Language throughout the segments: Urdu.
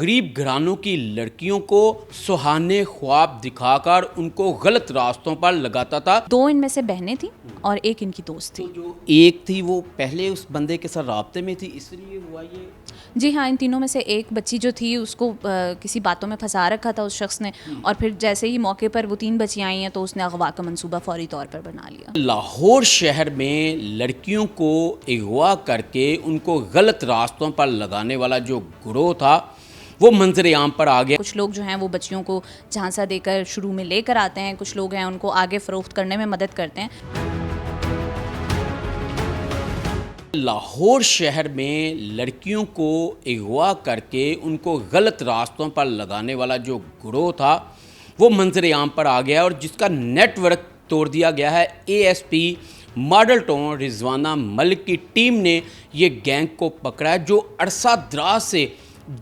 غریب گھرانوں کی لڑکیوں کو سہانے خواب دکھا کر ان کو غلط راستوں پر لگاتا تھا. 2 ان میں سے بہنیں تھیں اور ایک ان کی دوست تھی. جو ایک تھی وہ پہلے اس بندے کے ساتھ رابطے میں تھی, اس لیے ہوا یہ. جی ہاں, ان تینوں میں سے ایک بچی جو تھی اس کو کسی باتوں میں پھنسا رکھا تھا اس شخص نے, اور پھر جیسے ہی موقع پر وہ 3 بچیاں آئی ہیں تو اس نے اغوا کا منصوبہ فوری طور پر بنا لیا. لاہور شہر میں لڑکیوں کو اغوا کر کے ان کو غلط راستوں پر لگانے والا جو گروہ تھا وہ منظر عام پر آ گیا. کچھ لوگ جو ہیں وہ بچیوں کو جھانسا دے کر شروع میں لے کر آتے ہیں, کچھ لوگ ہیں ان کو آگے فروخت کرنے میں مدد کرتے ہیں. لاہور شہر میں لڑکیوں کو اغوا کر کے ان کو غلط راستوں پر لگانے والا جو گروہ تھا وہ منظر عام پر آ گیا, اور جس کا نیٹ ورک توڑ دیا گیا ہے. A S P model town Rizwana Malik کی ٹیم نے یہ گینگ کو پکڑا ہے جو عرصہ دراز سے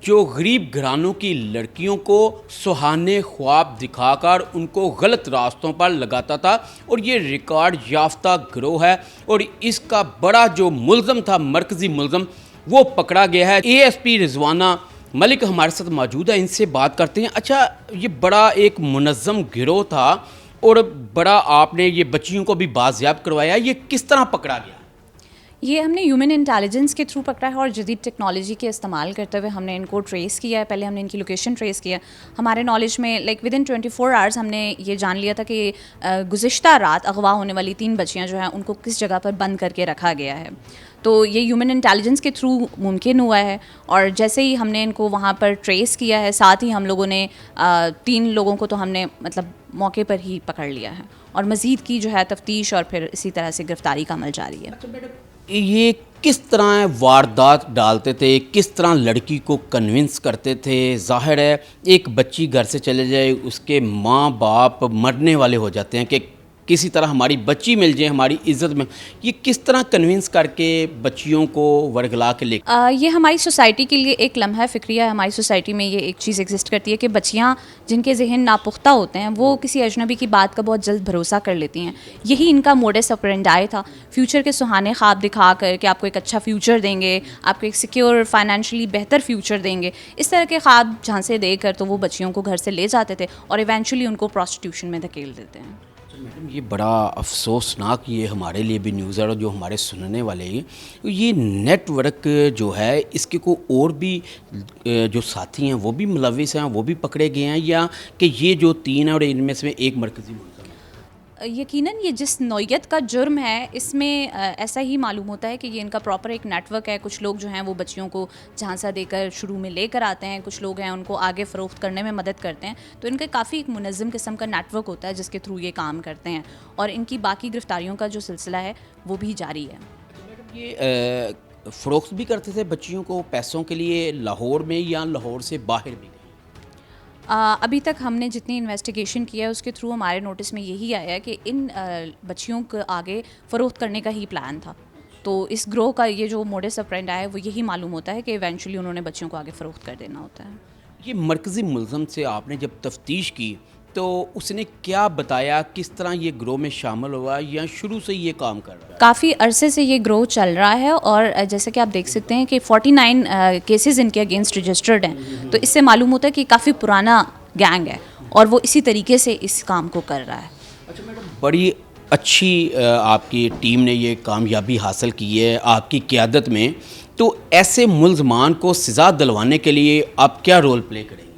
جو غریب گھرانوں کی لڑکیوں کو سہانے خواب دکھا کر ان کو غلط راستوں پر لگاتا تھا, اور یہ ریکارڈ یافتہ گروہ ہے, اور اس کا بڑا جو ملزم تھا, مرکزی ملزم, وہ پکڑا گیا ہے. اے ایس پی رضوانہ ملک ہمارے ساتھ موجود ہے, ان سے بات کرتے ہیں. اچھا, یہ بڑا ایک منظم گروہ تھا اور بڑا آپ نے یہ بچیوں کو بھی بازیاب کروایا, یہ کس طرح پکڑا گیا؟ یہ ہم نے ہیومن انٹیلیجنس کے تھرو پکڑا ہے, اور جدید ٹیکنالوجی کے استعمال کرتے ہوئے ہم نے ان کو ٹریس کیا ہے. پہلے ہم نے ان کی لوکیشن ٹریس کیا. ہمارے نالج میں ود ان 24 آورس ہم نے یہ جان لیا تھا کہ گزشتہ رات اغوا ہونے والی 3 بچیاں جو ہیں ان کو کس جگہ پر بند کر کے رکھا گیا ہے. تو یہ ہیومن انٹیلیجنس کے تھرو ممکن ہوا ہے, اور جیسے ہی ہم نے ان کو وہاں پر ٹریس کیا ہے, ساتھ ہی ہم لوگوں نے 3 لوگوں کو تو ہم نے موقع پر ہی پکڑ لیا ہے, اور مزید کی جو ہے تفتیش اور پھر اسی طرح سے گرفتاری کا عمل جاری ہے. یہ کس طرح واردات ڈالتے تھے, کس طرح لڑکی کو کنونس کرتے تھے؟ ظاہر ہے ایک بچی گھر سے چلے جائے, اس کے ماں باپ مرنے والے ہو جاتے ہیں کہ کسی طرح ہماری بچی مل جائے, ہماری عزت میں. یہ کس طرح کنونس کر کے بچیوں کو ورگلا کے لے یہ ہماری سوسائٹی کے لیے ایک لمحہ فکریہ ہے. ہماری سوسائٹی میں یہ ایک چیز ایگزسٹ کرتی ہے کہ بچیاں جن کے ذہن ناپختہ ہوتے ہیں وہ کسی اجنبی کی بات کا بہت جلد بھروسہ کر لیتی ہیں. یہی ان کا موڈس آپرینڈائی تھا, فیوچر کے سہانے خواب دکھا کر کہ آپ کو ایک اچھا فیوچر دیں گے, آپ کو ایک سیکیور فائنینشلی بہتر فیوچر دیں گے. اس طرح کے خواب جھانسے دے کر تو وہ بچیوں کو گھر سے لے جاتے تھے اور ایونچولی ان کو پروسٹیٹیوشن میں دھکیل دیتے ہیں. میڈم, یہ بڑا افسوسناک یہ ہمارے لیے بھی نیوز ہے, اور جو ہمارے سننے والے ہیں, یہ نیٹ ورک جو ہے اس کے کو اور بھی جو ساتھی ہیں وہ بھی ملوث ہیں, وہ بھی پکڑے گئے ہیں, یا کہ یہ جو 3 ہیں اور ان میں سے ایک مرکزی ملزم ہے؟ یقیناً یہ جس نوعیت کا جرم ہے اس میں ایسا ہی معلوم ہوتا ہے کہ یہ ان کا پراپر ایک نیٹ ورک ہے. کچھ لوگ جو ہیں وہ بچیوں کو جھانسا دے کر شروع میں لے کر آتے ہیں, کچھ لوگ ہیں ان کو آگے فروخت کرنے میں مدد کرتے ہیں. تو ان کا کافی ایک منظم قسم کا نیٹ ورک ہوتا ہے جس کے تھرو یہ کام کرتے ہیں, اور ان کی باقی گرفتاریوں کا جو سلسلہ ہے وہ بھی جاری ہے. یہ فروخت بھی کرتے تھے بچیوں کو پیسوں کے لیے لاہور میں, یا لاہور سے باہر بھی؟ ابھی تک ہم نے جتنی انویسٹیگیشن کیا ہے اس کے تھرو ہمارے نوٹس میں یہی آیا ہے کہ ان بچیوں کو آگے فروخت کرنے کا ہی پلان تھا. تو اس گروہ کا یہ جو موڈس آپرینڈی ہے وہ یہی معلوم ہوتا ہے کہ ایونچولی انہوں نے بچیوں کو آگے فروخت کر دینا ہوتا ہے. یہ مرکزی ملزم سے آپ نے جب تفتیش کی تو اس نے کیا بتایا, کس طرح یہ گروہ میں شامل ہوا, یا شروع سے یہ کام کر رہا ہے؟ کافی عرصے سے یہ گروہ چل رہا ہے, اور جیسے کہ آپ دیکھ سکتے ہیں کہ 49 کیسز ان کے اگینسٹ رجسٹرڈ ہیں. تو اس سے معلوم ہوتا ہے کہ کافی پرانا گینگ ہے, اور وہ اسی طریقے سے اس کام کو کر رہا ہے. اچھا میڈم, بڑی اچھی آپ کی ٹیم نے یہ کامیابی حاصل کی ہے آپ کی قیادت میں. تو ایسے ملزمان کو سزا دلوانے کے لیے آپ کیا رول پلے کریں گے؟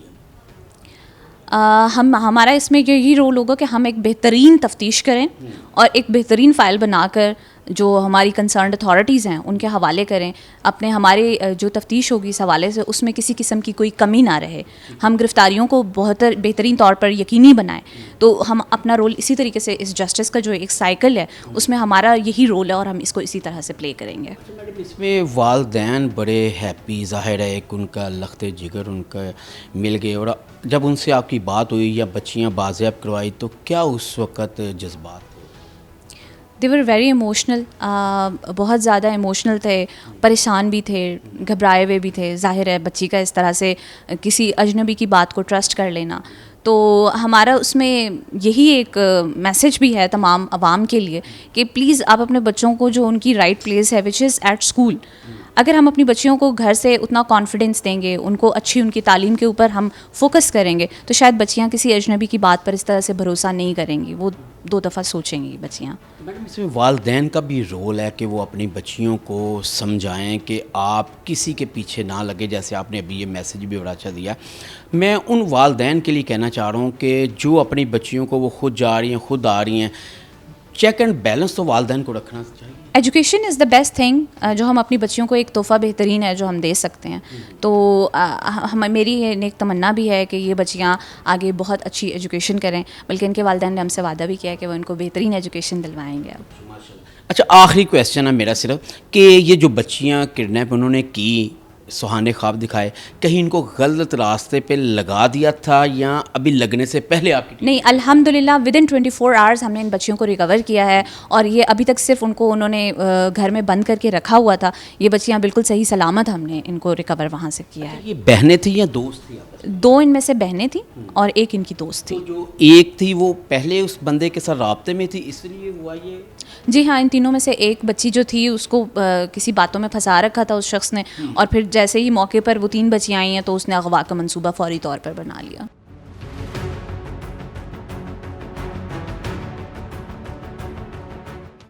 ہمارا اس میں یہی رول ہوگا کہ ہم ایک بہترین تفتیش کریں اور ایک بہترین فائل بنا کر جو ہماری کنسرنڈ اتھارٹیز ہیں ان کے حوالے کریں. ہمارے جو تفتیش ہوگی اس حوالے سے اس میں کسی قسم کی کوئی کمی نہ رہے. ہم گرفتاریوں کو بہترین طور پر یقینی بنائیں. تو ہم اپنا رول اسی طریقے سے اس جسٹس کا جو ایک سائیکل ہے اس میں ہمارا یہی رول ہے, اور ہم اس کو اسی طرح سے پلے کریں گے. اس میں والدین بڑے ہیپی, ظاہر ہے ایک ان کا لخت جگر ان کا مل گئے, اور جب ان سے آپ کی بات ہوئی یا بچیاں بازیاب کروائی تو کیا اس وقت جذبات؟ دے ور ویری ایموشنل, بہت زیادہ ایموشنل تھے, پریشان بھی تھے, گھبرائے ہوئے بھی تھے. ظاہر ہے بچی کا اس طرح سے کسی اجنبی کی بات کو ٹرسٹ کر لینا. تو ہمارا اس میں یہی ایک میسج بھی ہے تمام عوام کے لیے کہ پلیز آپ اپنے بچوں کو جو ان کی رائٹ پلیس ہے وچ از ایٹ اسکول, اگر ہم اپنی بچیوں کو گھر سے اتنا کانفیڈنس دیں گے, ان کو اچھی ان کی تعلیم کے اوپر ہم فوکس کریں گے, تو شاید بچیاں کسی اجنبی کی بات پر اس طرح سے بھروسہ نہیں کریں گی, وہ 2 دفعہ سوچیں گی بچیاں. میڈم اس میں والدین کا بھی رول ہے کہ وہ اپنی بچیوں کو سمجھائیں کہ آپ کسی کے پیچھے نہ لگے, جیسے آپ نے ابھی یہ میسیج بھی بڑا اچھا دیا. میں ان والدین کے لیے کہنا چاہ رہا ہوں کہ جو اپنی بچیوں کو وہ خود جا رہی ہیں خود آ رہی ہیں, چیک اینڈ بیلنس تو والدین کو رکھنا چاہیے. Education is the best thing, جو ہم اپنی بچیوں کو ایک تحفہ بہترین ہے جو ہم دے سکتے ہیں. تو میری یہ نیک تمنا بھی ہے کہ یہ بچیاں آگے بہت اچھی ایجوکیشن کریں, بلکہ ان کے والدین نے ہم سے وعدہ بھی کیا ہے کہ وہ ان کو بہترین ایجوکیشن دلوائیں گے. اب اچھا آخری کویسچن ہے میرا صرف کہ یہ جو بچیاں کڈنیپ انہوں نے کی, سہانے خواب دکھائے, کہیں ان کو غلط راستے پہ لگا دیا تھا یا ابھی لگنے سے پہلے آپ کی؟ نہیں, الحمدللہ ودن 24 آورز ہم نے ان بچیوں کو ریکور کیا ہے, اور یہ ابھی تک صرف ان کو انہوں نے گھر میں بند کر کے رکھا ہوا تھا. یہ بچیاں بالکل صحیح سلامت ہم نے ان کو ریکور وہاں سے کیا ہے. یہ بہنیں تھیں یا دوست تھیں؟ 2 ان میں سے بہنیں تھیں اور 1 ان کی دوست تھی. جو ایک تھی وہ پہلے اس بندے کے ساتھ رابطے میں تھی, اس لیے ہوا یہ؟ جی ہاں, ان تینوں میں سے ایک بچی جو تھی اس کو کسی باتوں میں پھنسا رکھا تھا اس شخص نے, اور پھر جیسے ہی موقع پر وہ 3 بچیاں آئی ہیں تو اس نے اغوا کا منصوبہ فوری طور پر بنا لیا.